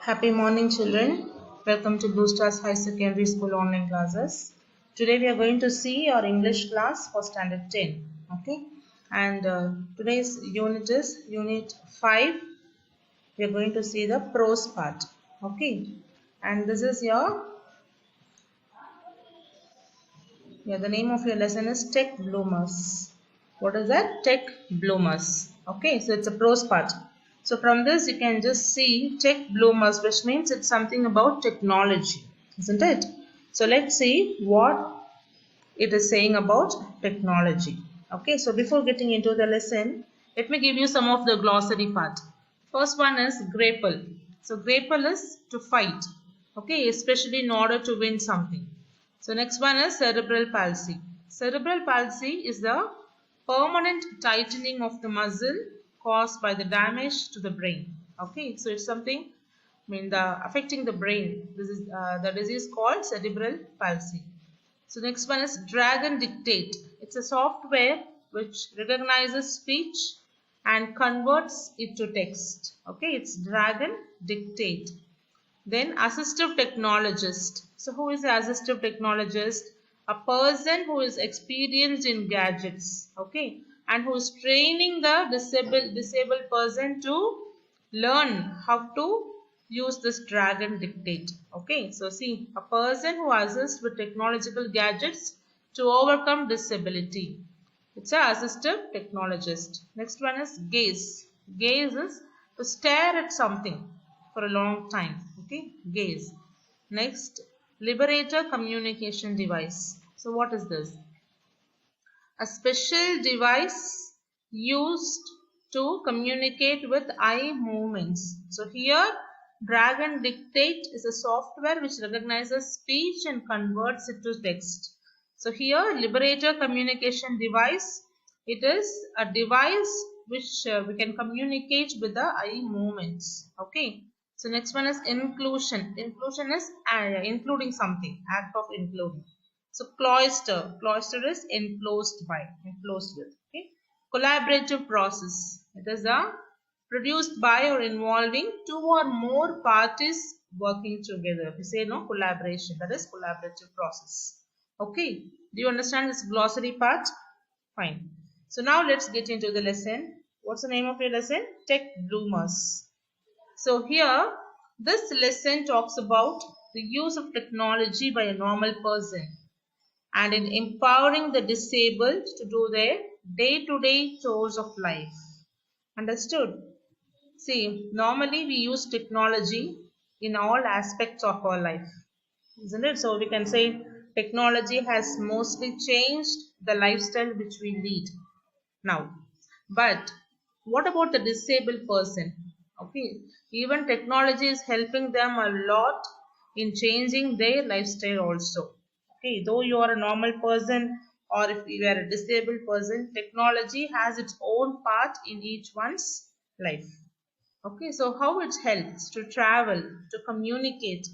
Happy morning, children. Welcome to Blue Stars High Secondary School online classes. Today we are going to see our English class for Standard 10. Okay, and today's unit is Unit 5. We are going to see the prose part. Okay, and this is the name of your lesson is Tech Bloomers. What is that? Tech Bloomers. Okay, so it's a prose part. So from this you can just see Tech Bloomers, which means it's something about technology, isn't it? So let's see what it is saying about technology. Okay, so before getting into the lesson, let me give you some of the glossary part. First one is grapple. So grapple is to fight. Okay, especially in order to win something. So next one is cerebral palsy. Cerebral palsy is the permanent tightening of the muscle caused by the damage to the brain. Okay, so it's something affecting the brain. This is the disease called cerebral palsy. So next one is Dragon Dictate. It's a software which recognizes speech and converts it to text. Okay, it's Dragon Dictate. Then assistive technologist. So who is the assistive technologist? A person who is experienced in gadgets, okay, and who is training the disabled person to learn how to use this Dragon Dictate. Okay, so see, a person who assists with technological gadgets to overcome disability. It's an assistive technologist. Next one is gaze. Gaze is to stare at something for a long time. Okay, gaze. Next, liberator communication device. So what is this? A special device used to communicate with eye movements. So here Dragon Dictate is a software which recognizes speech and converts it to text. So here liberator communication device, it is a device which we can communicate with the eye movements. Okay. So next one is inclusion. Inclusion is including something, act of including. So cloister. Cloister is enclosed by, enclosed with. Okay. Collaborative process. It is a produced by or involving two or more parties working together. We say no, collaboration. That is collaborative process. Okay. Do you understand this glossary part? Fine. So now let's get into the lesson. What's the name of your lesson? Tech Bloomers. So here, this lesson talks about the use of technology by a normal person and in empowering the disabled to do their day-to-day chores of life. Understood? See, normally we use technology in all aspects of our life, isn't it? So we can say technology has mostly changed the lifestyle which we lead now. But what about the disabled person? Okay, even technology is helping them a lot in changing their lifestyle also. Okay, though you are a normal person or if you are a disabled person, technology has its own part in each one's life. Okay, so how it helps to travel, to communicate,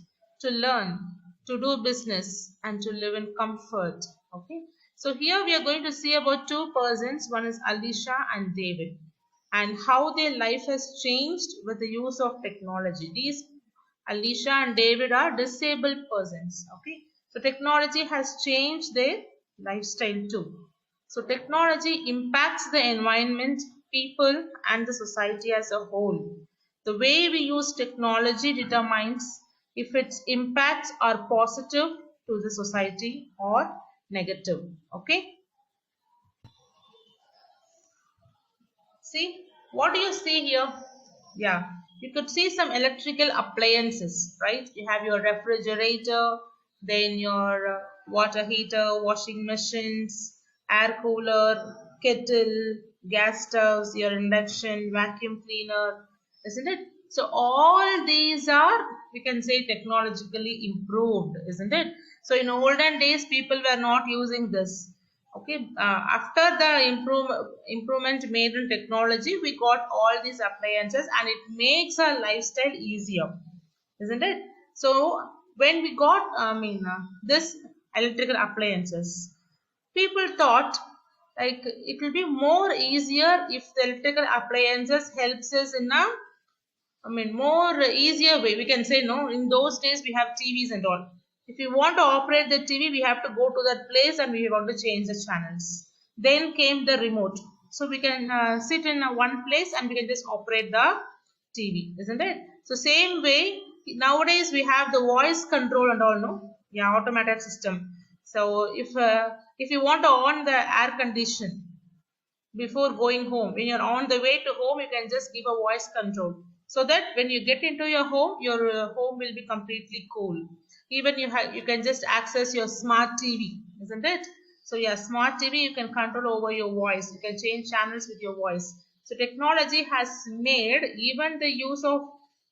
to learn, to do business, and to live in comfort. Okay, so here we are going to see about two persons. One is Alicia and David, and how their life has changed with the use of technology. These Alicia and David are disabled persons. Okay, so technology has changed their lifestyle too. So technology impacts the environment, people, and the society as a whole. The way we use technology determines if its impacts are positive to the society or negative. Okay. See, what do you see here? Yeah, you could see some electrical appliances, right? You have your refrigerator, then your water heater, washing machines, air cooler, kettle, gas stoves, your induction, vacuum cleaner, isn't it? So all these are, we can say, technologically improved, isn't it? So in olden days, people were not using this. Okay, after the improvement made in technology, we got all these appliances and it makes our lifestyle easier, isn't it? So when we got this electrical appliances, people thought like it will be more easier if the electrical appliances helps us in a I mean, more easier way. We can say no. In those days, we have TVs and all. If you want to operate the TV, we have to go to that place and we want to change the channels. Then came the remote, so we can sit in one place and we can just operate the TV, isn't it? So same way nowadays we have the voice control and all, no? Yeah, automatic system. So if you want to on the air condition before going home, when you're on the way to home, you can just give a voice control, so that when you get into your home will be completely cool. Even you can just access your smart TV, isn't it? So yeah, smart TV you can control over your voice. You can change channels with your voice. So technology has made even the use of,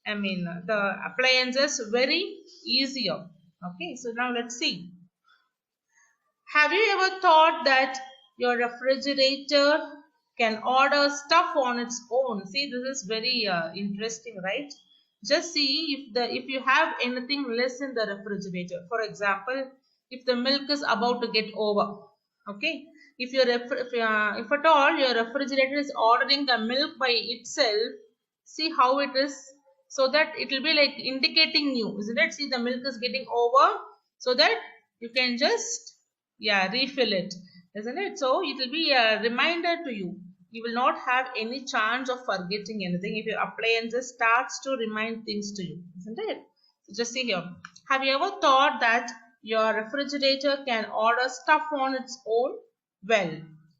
I mean, the appliances very easier. Okay, so now let's see. Have you ever thought that your refrigerator can order stuff on its own? See, this is very interesting, right? Just see if you have anything less in the refrigerator. For example, if the milk is about to get over, okay. If at all your refrigerator is ordering the milk by itself, see how it is, so that it will be like indicating you, isn't it? See, the milk is getting over, so that you can just, yeah, refill it, isn't it? So it will be a reminder to you. You will not have any chance of forgetting anything if your appliances starts to remind things to you, isn't it? So just see here. Have you ever thought that your refrigerator can order stuff on its own? Well,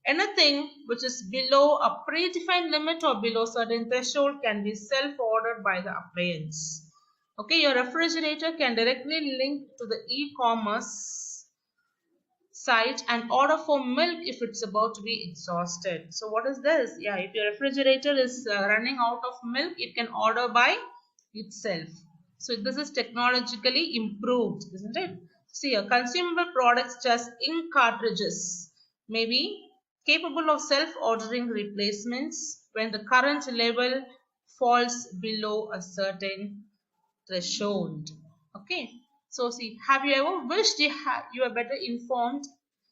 anything which is below a predefined limit or below certain threshold can be self-ordered by the appliance. Okay, your refrigerator can directly link to the e-commerce site and order for milk if it's about to be exhausted. So what is this? Yeah, if your refrigerator is running out of milk, it can order by itself. So this is technologically improved, isn't it? See, consumable products, just ink cartridges, may be capable of self-ordering replacements when the current level falls below a certain threshold. Okay, so see, have you ever wished you were better informed?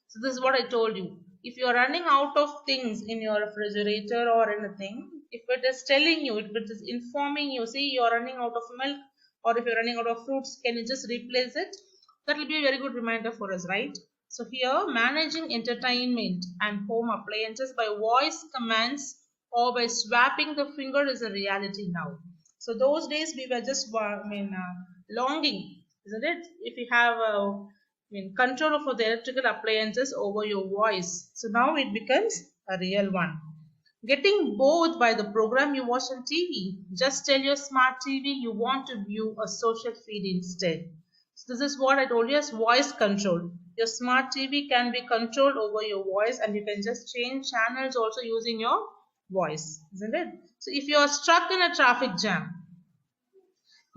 So this is what I told you. If you are running out of things in your refrigerator or anything, if it is telling you, if it is informing you, see, you are running out of milk, or if you're running out of fruits, can you just replace it? That will be a very good reminder for us, right? So here, managing entertainment and home appliances by voice commands or by swapping the finger is a reality now. So those days we were just, longing, isn't it? If you have, control over the electrical appliances over your voice. So now it becomes a real one. Getting bored by the program you watch on TV. Just tell your smart TV you want to view a social feed instead. So this is what I told you as voice control. Your smart TV can be controlled over your voice, and you can just change channels also using your voice, isn't it? So if you are stuck in a traffic jam,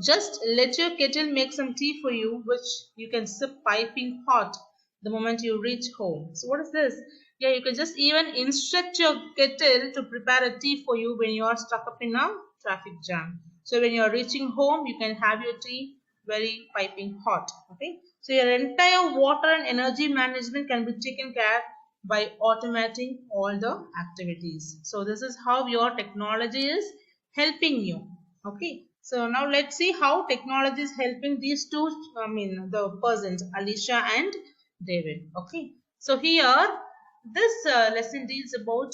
just let your kettle make some tea for you, which you can sip piping hot the moment you reach home. So what is this? Yeah, you can just even instruct your kettle to prepare a tea for you when you are stuck up in a traffic jam. So when you are reaching home, you can have your tea very piping hot. Okay. So your entire water and energy management can be taken care by automating all the activities. So this is how your technology is helping you. Okay. So now let's see how technology is helping these two, the persons, Alicia and David. Okay. So here, this lesson deals about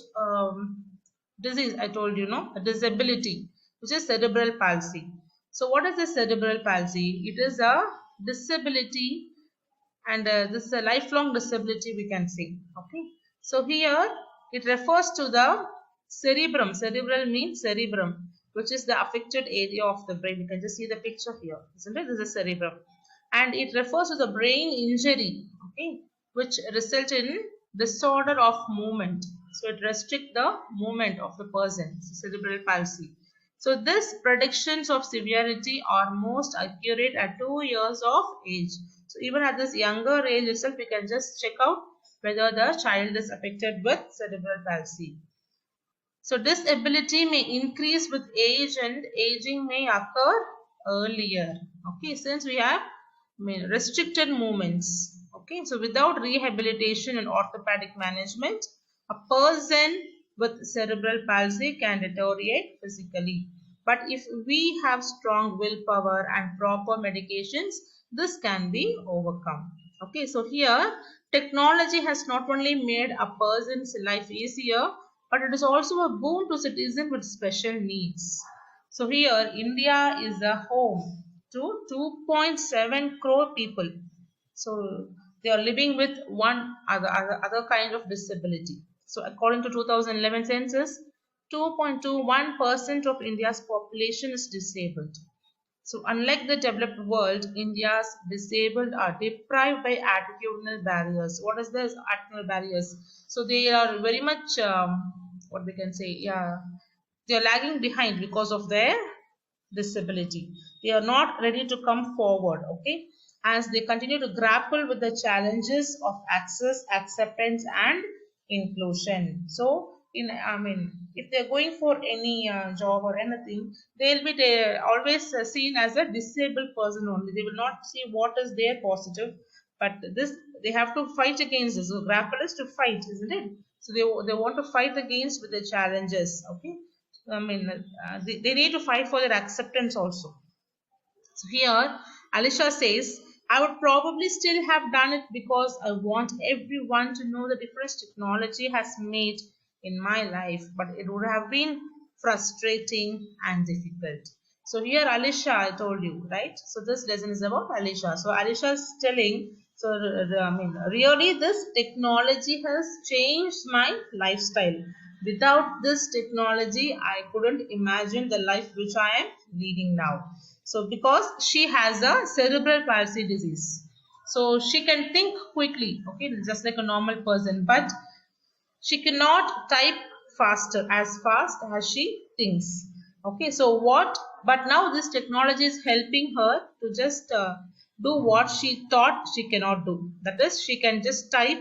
disease, I told you, no, a disability, which is cerebral palsy. So what is the cerebral palsy? It is a disability, and this is a lifelong disability, we can say. Okay. So here it refers to the cerebrum. Cerebral means cerebrum, which is the affected area of the brain. You can just see the picture here, isn't it? This is cerebrum, and it refers to the brain injury, okay, which result in disorder of movement. So it restricts the movement of the person. So cerebral palsy. So these predictions of severity are most accurate at 2 years of age. So even at this younger age itself, we can just check out whether the child is affected with cerebral palsy. So disability may increase with age, and aging may occur earlier. Okay, since we have restricted movements. Okay, so without rehabilitation and orthopedic management, a person with cerebral palsy can deteriorate physically. But if we have strong willpower and proper medications, this can be overcome. Okay, so here technology has not only made a person's life easier, but it is also a boon to citizens with special needs. So here India is a home to 2.7 crore people. So they are living with one other kind of disability. So according to 2011 census, 2.21% of India's population is disabled. So unlike the developed world, India's disabled are deprived by attitudinal barriers. What is this attitudinal barriers? So they are very much what we can say, yeah, they are lagging behind because of their disability. They are not ready to come forward, okay, as they continue to grapple with the challenges of access, acceptance, and inclusion. So, if they're going for any job or anything, they'll be always seen as a disabled person only. They will not see what is their positive, but this they have to fight against this. So, grapple is to fight, isn't it? So they want to fight against with the challenges, okay. They need to fight for their acceptance also. So here, Alisha says, I would probably still have done it because I want everyone to know the difference technology has made in my life, but it would have been frustrating and difficult. So here, Alisha, I told you, right? So this lesson is about Alisha. So Alisha is telling, so really this technology has changed my lifestyle. Without this technology, I couldn't imagine the life which I am leading now. So because she has a cerebral palsy disease, so she can think quickly, okay, just like a normal person, but she cannot type fast as she thinks. Okay, so what? But now this technology is helping her to just do what she thought she cannot do. That is, she can just type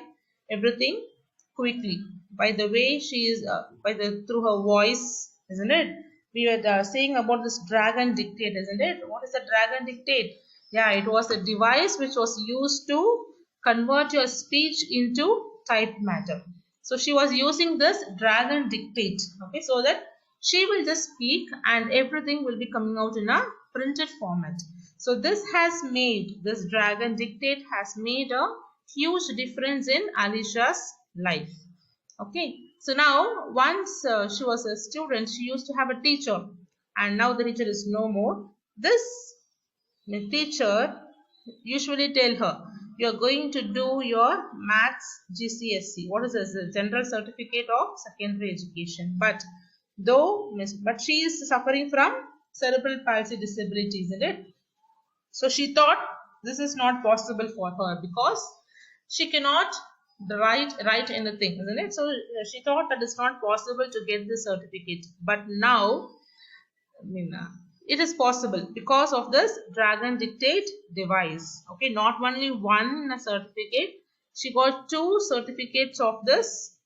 everything quickly by the way she is, by the through her voice, isn't it? We were saying about this dragon dictate, isn't it? What is the dragon dictate? Yeah, it was a device which was used to convert your speech into typed matter. So she was using this dragon dictate, okay, so that she will just speak and everything will be coming out in a printed format. So this dragon dictate has made a huge difference in Alisha's life. Okay, so now once she was a student, she used to have a teacher, and now the teacher is no more. This teacher usually tell her, you are going to do your maths GCSE. What is this? The General Certificate of Secondary Education. But she is suffering from cerebral palsy disability, isn't it? So she thought this is not possible for her because she cannot write anything, isn't it? So she thought that it's not possible to get this certificate. But now, it is possible because of this dragon dictate device. Okay, not only one certificate, she got two certificates of this,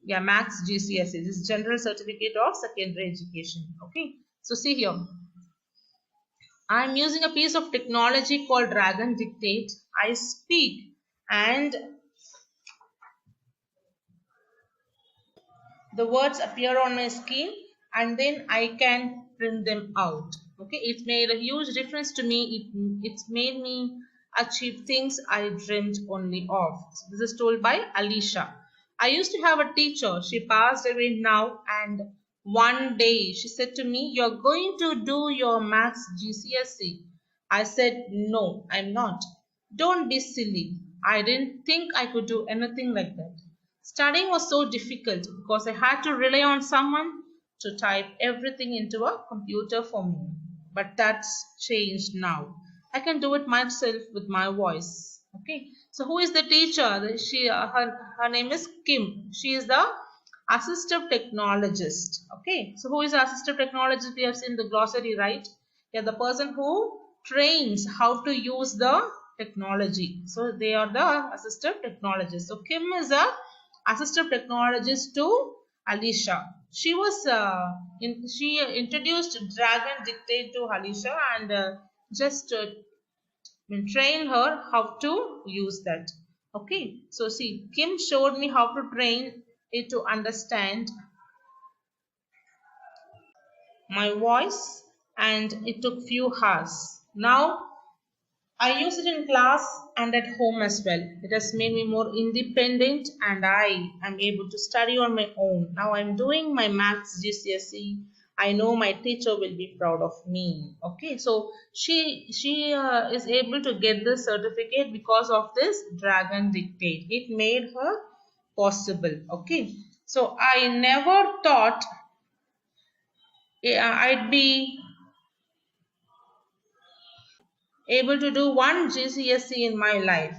yeah, max GCSE, this General Certificate of Secondary Education. Okay, so see here, I'm using a piece of technology called dragon dictate. I speak and the words appear on my screen and then I can print them out. Okay, it made a huge difference to me. It's made me achieve things I dreamed only of. So this is told by Alisha. I used to have a teacher. She passed away now, and one day she said to me, you're going to do your maths GCSE. I said, no, I'm not. Don't be silly. I didn't think I could do anything like that. Studying was so difficult because I had to rely on someone to type everything into a computer for me. But that's changed now. I can do it myself with my voice. Okay. So who is the teacher? Her name is Kim. She is the assistive technologist. Okay. So who is the assistive technologist? We have seen the glossary, right? Yeah, the person who trains how to use the technology. So they are the assistive technologists. So Kim is a assistive technologist to Alisha. She introduced Dragon Dictate to Alisha and just train her how to use that. Okay, so see, Kim showed me how to train it to understand my voice, and it took few hours. Now I use it in class and at home as well. It has made me more independent and I am able to study on my own. Now I'm doing my maths GCSE. I know my teacher will be proud of me. Okay, so she is able to get this certificate because of this dragon dictate. It made her possible. Okay, so I never thought I'd be able to do one GCSE in my life,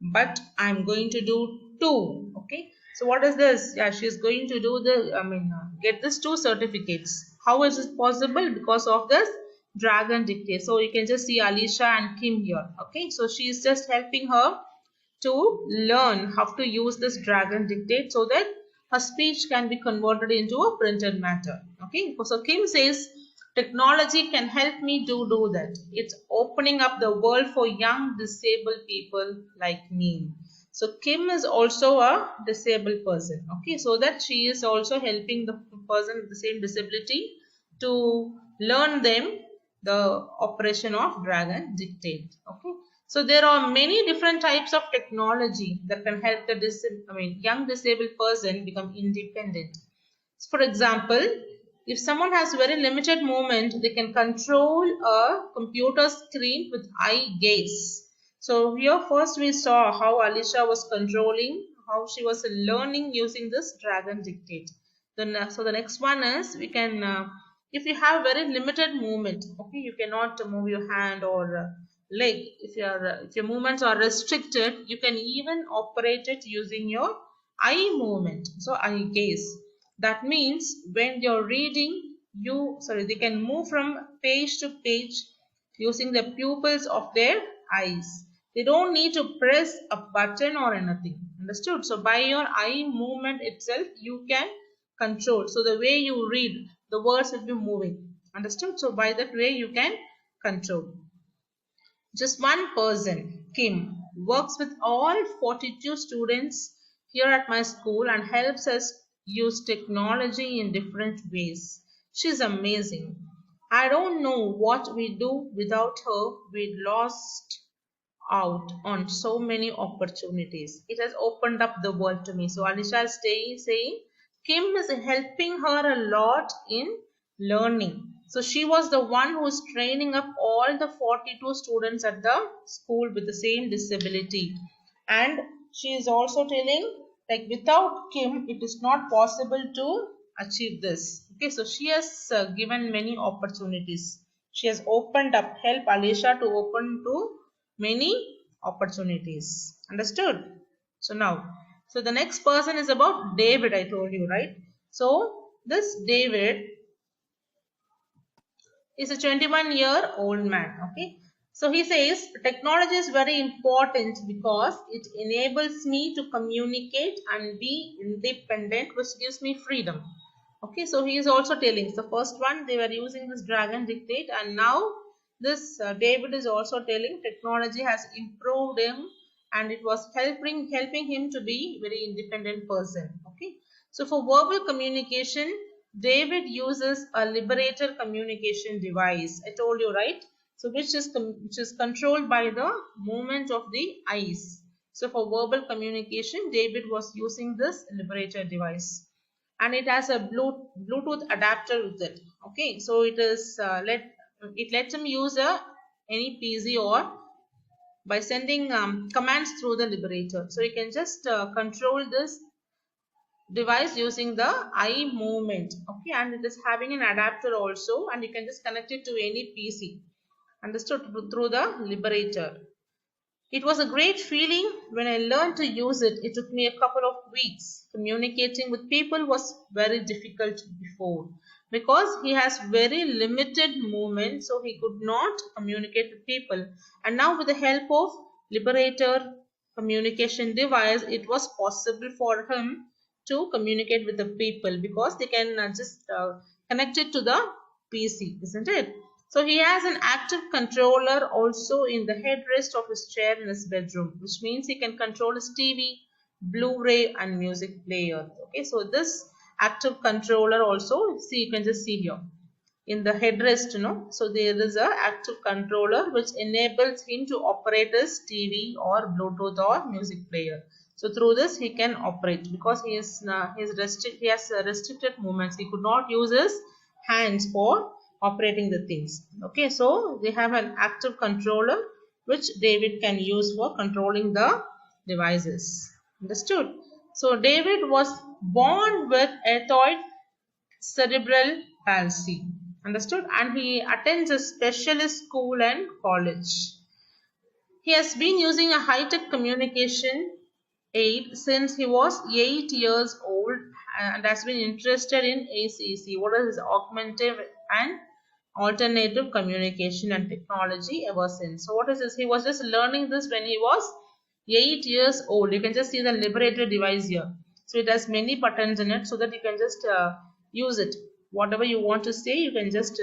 but I'm going to do two. Okay, so what is this? Yeah, she's going to do get this two certificates. How is it possible? Because of this dragon dictate. So you can just see Alicia and Kim here. Okay, so she is just helping her to learn how to use this dragon dictate so that her speech can be converted into a printed matter. Okay, so Kim says technology can help me do that. It's opening up the world for young disabled people like me. So Kim is also a disabled person. Okay, so that she is also helping the person with the same disability to learn them the operation of dragon dictate. Okay, so there are many different types of technology that can help the young disabled person become independent. For example, if someone has very limited movement, they can control a computer screen with eye gaze. So here first we saw how Alicia was controlling, how she was learning using this dragon dictate. Then so the next one is we can if you have very limited movement, okay, you cannot move your hand or leg. If your movements are restricted, you can even operate it using your eye movement. So eye gaze. That means when you're reading, they can move from page to page using the pupils of their eyes. They don't need to press a button or anything. Understood? So by your eye movement itself, you can control. So the way you read, the words will be moving. Understood? So by that way, you can control. Just one person, Kim, works with all 42 students here at my school and helps us use technology in different ways. She's amazing. I don't know what we do without her. We lost out on so many opportunities. It has opened up the world to me. So Alisha is saying Kim is helping her a lot in learning. So she was the one who is training up all the 42 students at the school with the same disability. And she is also telling like without Kim, it is not possible to achieve this. Okay, so she has given many opportunities. She has opened up, help Alisha to open to many opportunities. Understood? So now, so the next person is about David, I told you, right? So this David is a 21-year-old man. Okay, so he says technology is very important because it enables me to communicate and be independent, which gives me freedom. Okay, so he is also telling the first one they were using this dragon dictate, and now this David is also telling technology has improved him and it was helping him to be very independent person. Okay, so for verbal communication, David uses a liberator communication device. I told you, right? So which is controlled by the movement of the eyes. So for verbal communication, David was using this liberator device, and it has a Bluetooth adapter with it. Okay, so it is it lets him use any PC or by sending commands through the liberator. So you can just control this device using the eye movement. Okay, and it is having an adapter also, and you can just connect it to any PC. Understood? Through the liberator. It was a great feeling when I learned to use it. It took me a couple of weeks. Communicating with people was very difficult before because he has very limited movement, so he could not communicate with people. And now with the help of liberator communication device, it was possible for him to communicate with the people because they can just connect it to the PC, isn't it? So he has an active controller also in the headrest of his chair in his bedroom, which means he can control his TV, Blu-ray and music player. Okay, so this active controller also, see, you can just see here. in the headrest, so there is a active controller which enables him to operate his TV or Bluetooth or music player. So through this he can operate, because he has restricted movements. He could not use his hands for operating the things. Okay, so they have an active controller which David can use for controlling the devices. Understood? So David was born with rheumatoid cerebral palsy. Understood? And he attends a specialist school and college. He has been using a high-tech communication aid since he was 8 years old and has been interested in ACC. What is augmentative and alternative communication and technology ever since. So what is this? He was just learning this when he was 8 years old. You can just see the liberator device here. So it has many buttons in it, so that you can just use it. Whatever you want to say, you can just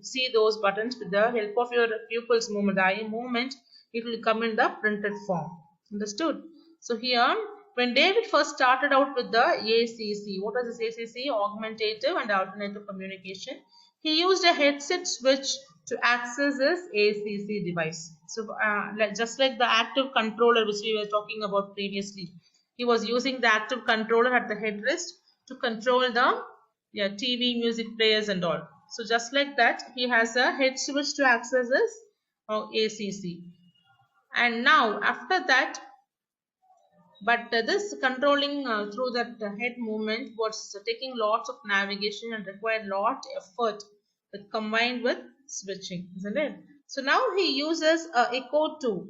see those buttons with the help of your pupil's movement, the eye movement. It will come in the printed form. Understood? So here, when David first started out with the ACC, what is this ACC? Augmentative and alternative communication. He used a headset switch to access his ACC device. So just like the active controller which we were talking about previously, he was using the active controller at the headrest to control the TV, music players and all. So just like that, he has a head switch to access his ACC. And now after that, but this controlling through that head movement was taking lots of navigation and required lot effort combined with switching, isn't it? So now he uses a echo 2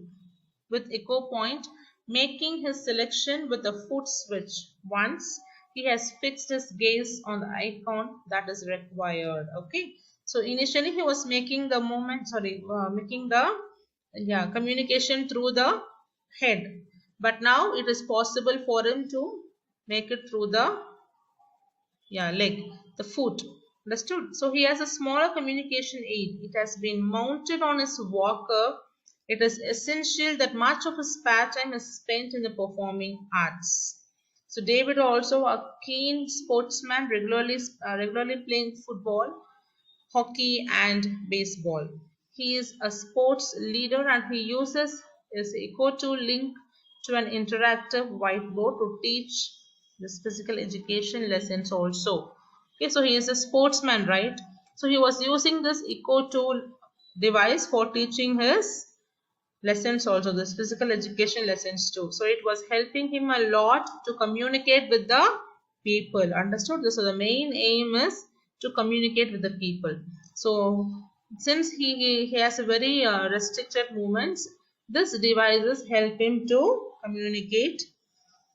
with echo point, making his selection with a foot switch once he has fixed his gaze on the icon that is required. Okay, so initially he was making the movement, making the communication through the head, but now it is possible for him to make it through the leg, the foot. Understood? So he has a smaller communication aid. It has been mounted on his walker. It is essential that much of his spare time is spent in the performing arts. So David also a keen sportsman, regularly playing football, hockey and baseball. He is a sports leader and he uses his Echo tool link to an interactive whiteboard to teach this physical education lessons also. Okay, so he is a sportsman, right? So he was using this Echo tool device for teaching his lessons also, this physical education lessons too. So it was helping him a lot to communicate with the people. Understood? So the main aim is to communicate with the people. So since he has a very restricted movements, this devices help him to communicate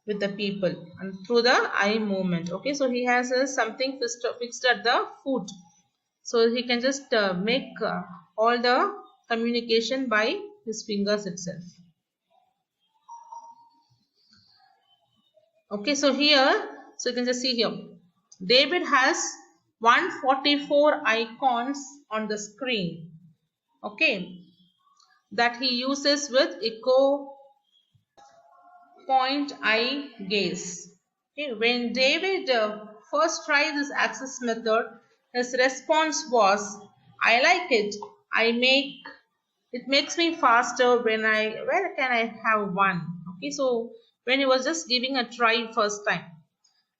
with the people and through the eye movement. Okay, so he has something fixed at the foot, so he can just make all the communication by his fingers itself. Okay, so here, so you can just see here, David has 144 icons on the screen, okay, that he uses with echo point eye gaze. Okay, when David first tried this access method, his response was, I like it. It makes me faster when where can I have one? Okay, so when he was just giving a try first time,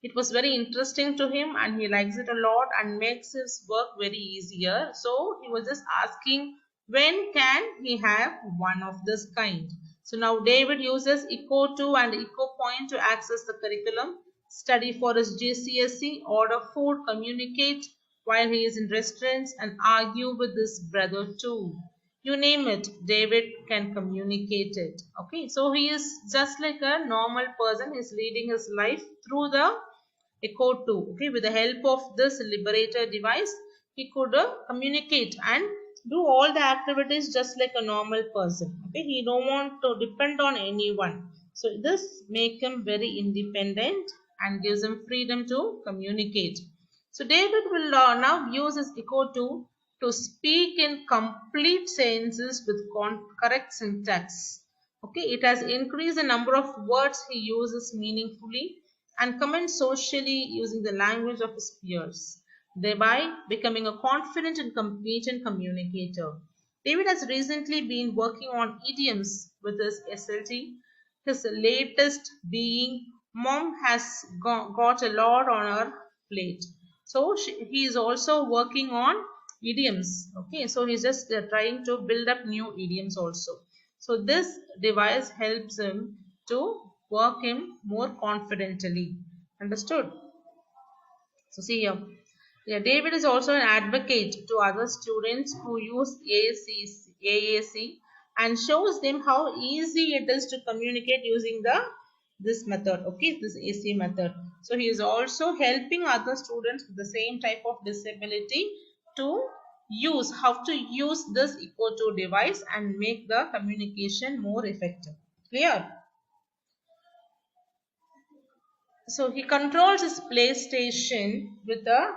it was very interesting to him and he likes it a lot and makes his work very easier. So he was just asking, when can he have one of this kind? So now David uses Echo 2 and Echo Point to access the curriculum, study for his GCSE, order food, communicate while he is in restaurants and argue with his brother too. You name it, David can communicate it. Okay, so he is just like a normal person. He is leading his life through the Echo 2. Okay, with the help of this liberator device, he could communicate and do all the activities just like a normal person. Okay, he don't want to depend on anyone. So this make him very independent and gives him freedom to communicate. So David will now use his Echo 2 to speak in complete sentences with correct syntax. Okay, it has increased the number of words he uses meaningfully and comments socially using the language of his peers. thereby becoming a confident and competent communicator. David has recently been working on idioms with his SLT, his latest being Mom has got a lot on her plate. So he is also working on idioms. Okay, so he's just trying to build up new idioms also. So this device helps him to work him more confidently. Understood? So see here. Yeah, David is also an advocate to other students who use AAC and shows them how easy it is to communicate using this method. Okay, this AC method. So he is also helping other students with the same type of disability to use how to use this Echo 2 device and make the communication more effective. Clear? So he controls his PlayStation with a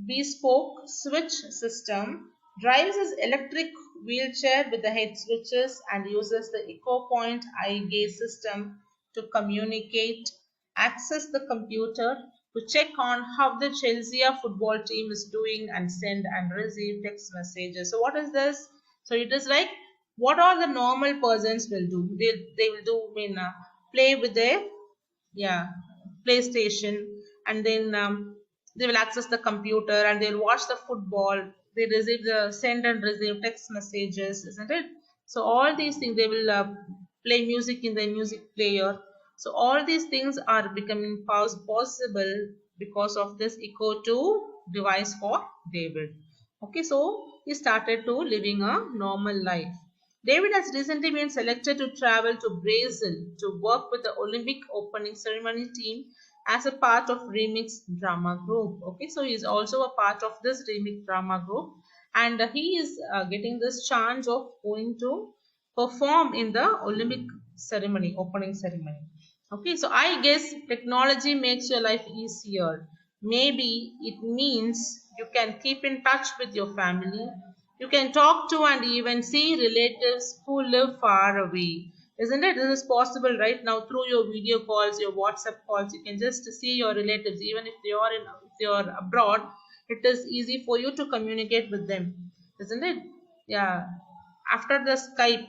bespoke switch system, drives his electric wheelchair with the head switches, and uses the Echo Point eye gaze system to communicate, access the computer, to check on how the Chelsea football team is doing, and send and receive text messages. So what is this? So it is like what all the normal persons will do. They will do play with their yeah PlayStation, and then they will access the computer and they'll watch the football. They receive the send and receive text messages, isn't it? So all these things, they will play music in the music player. So all these things are becoming possible because of this Echo 2 device for David. Okay, so he started to living a normal life. David has recently been selected to travel to Brazil to work with the Olympic opening ceremony team as a part of Remix drama group. Okay, so he is also a part of this Remix drama group, and he is getting this chance of going to perform in the Olympic ceremony, opening ceremony. Okay, so I guess technology makes your life easier. Maybe it means you can keep in touch with your family. You can talk to and even see relatives who live far away. Isn't it? This is possible right now through your video calls, your WhatsApp calls. You can just see your relatives, even if you're abroad. It is easy for you to communicate with them, isn't it? Yeah. After the Skype,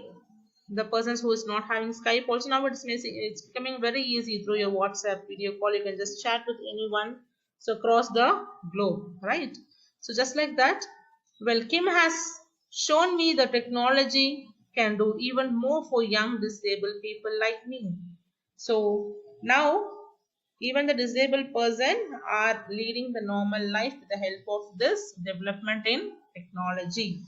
the persons who is not having Skype also, now it's becoming very easy through your WhatsApp video call. You can just chat with anyone, so across the globe, right? So just like that, well, Kim has shown me the technology can do even more for young disabled people like me. So now even the disabled person are leading the normal life with the help of this development in technology.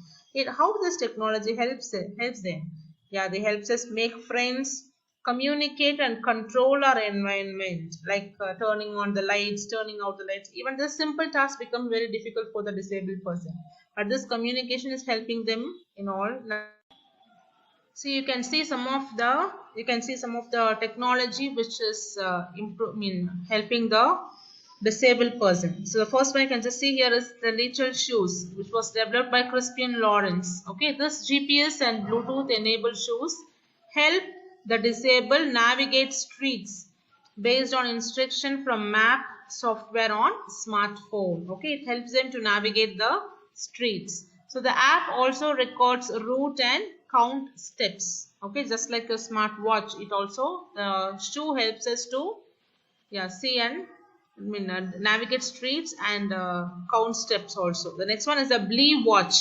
How this technology helps them? Yeah, they helps us make friends, communicate and control our environment, like turning on the lights, turning out the lights. Even this simple task become very difficult for the disabled person. But this communication is helping them in all. So you can see some of the technology which is helping the disabled person. So the first one you can just see here is the Little Shoes, which was developed by Crispian Lawrence. Okay, this GPS and Bluetooth enabled shoes help the disabled navigate streets based on instruction from map software on smartphone. Okay, it helps them to navigate the streets. So the app also records route and count steps. Okay, just like a smartwatch, it also the shoe helps us to see and navigate streets and count steps also. The next one is the Blee watch.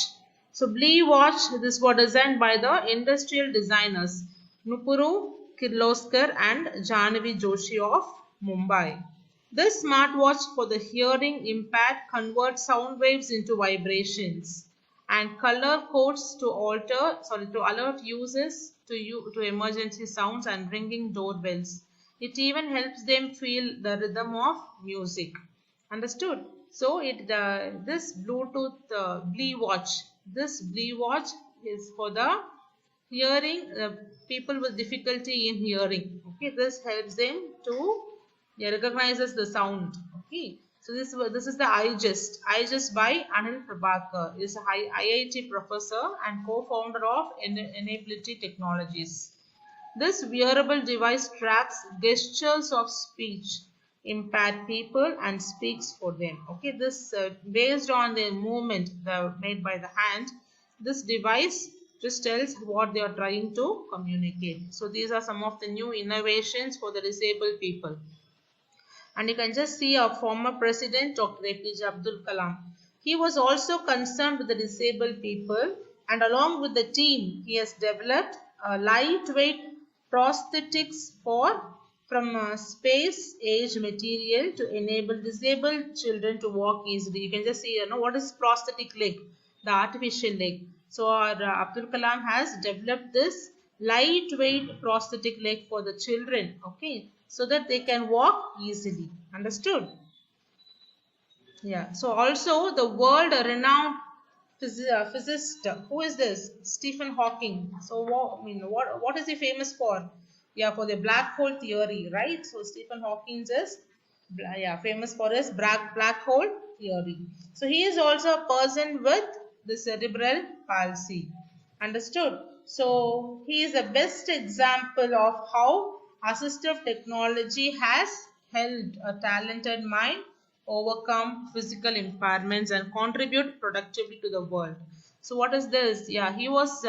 So Blee watch, this was designed by the industrial designers Nupuru Kirloskar and Jahnavi Joshi of Mumbai. This smartwatch for the hearing impaired converts sound waves into vibrations and color codes to alert users to emergency sounds and ringing doorbells. It even helps them feel the rhythm of music. Understood? So this Bluetooth Blee watch. This Blee watch is for the hearing people with difficulty in hearing. Okay, this helps them to recognizes the sound. Okay, so this is the iGest by Anil Prabhakar. Is a IIT professor and co-founder of Enability Technologies. This wearable device tracks gestures of speech. impaired people and speaks for them. Okay, this based on the movement made by the hand, this device just tells what they are trying to communicate. So these are some of the new innovations for the disabled people. And you can just see our former president, Dr. APJ Abdul Kalam. He was also concerned with the disabled people, and along with the team, he has developed a lightweight prosthetics from space-age material to enable disabled children to walk easily. You can just see, what is prosthetic leg, the artificial leg. So our Abdul Kalam has developed this lightweight prosthetic leg for the children, okay, so that they can walk easily. Understood? Yeah. So also the world renowned physicist, who is this? Stephen Hawking. So what is he famous for? Yeah, for the black hole theory, right? So Stephen Hawking is famous for his black hole theory. So he is also a person with the cerebral palsy. Understood? So he is the best example of how assistive technology has helped a talented mind overcome physical impairments and contribute productively to the world. So what is this? Yeah, he was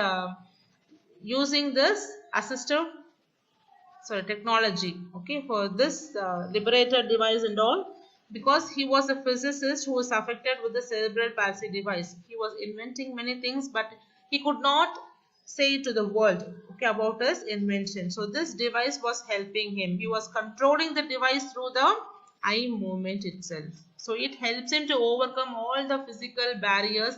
using this assistive technology, okay, for this liberated device and all, because he was a physicist who was affected with the cerebral palsy device. He was inventing many things, but he could not say to the world, okay, about his invention. So this device was helping him. He was controlling the device through the eye movement itself. So it helps him to overcome all the physical barriers,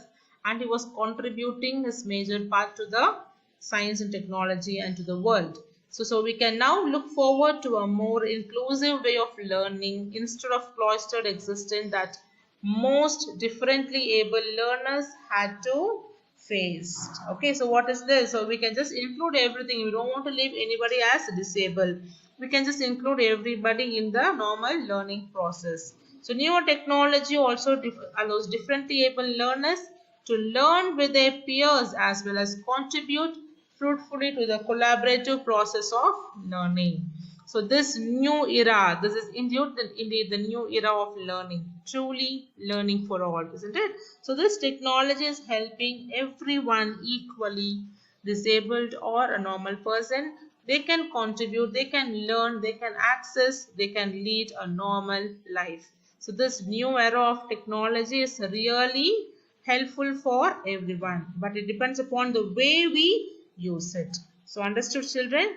and he was contributing his major part to the science and technology and to the world. So we can now look forward to a more inclusive way of learning instead of cloistered existence that most differently able learners had to face. Okay, so what is this? So we can just include everything. We don't want to leave anybody as disabled. We can just include everybody in the normal learning process. So newer technology also allows differently able learners to learn with their peers as well as contribute fruitfully to the collaborative process of learning. So this new era, this is indeed the new era of learning, truly learning for all, isn't it? So this technology is helping everyone equally, disabled or a normal person. They can contribute, they can learn, they can access, they can lead a normal life. So this new era of technology is really helpful for everyone, but it depends upon the way we use it. So understood, children?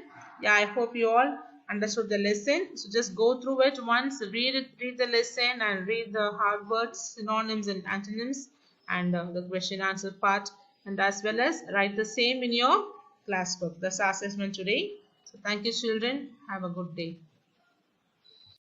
Yeah, I hope you all understood the lesson. So just go through it once, read the lesson and read the hard words, synonyms and antonyms, and the question answer part, and as well as write the same in your classwork. That's our assessment today. So thank you, children. Have a good day.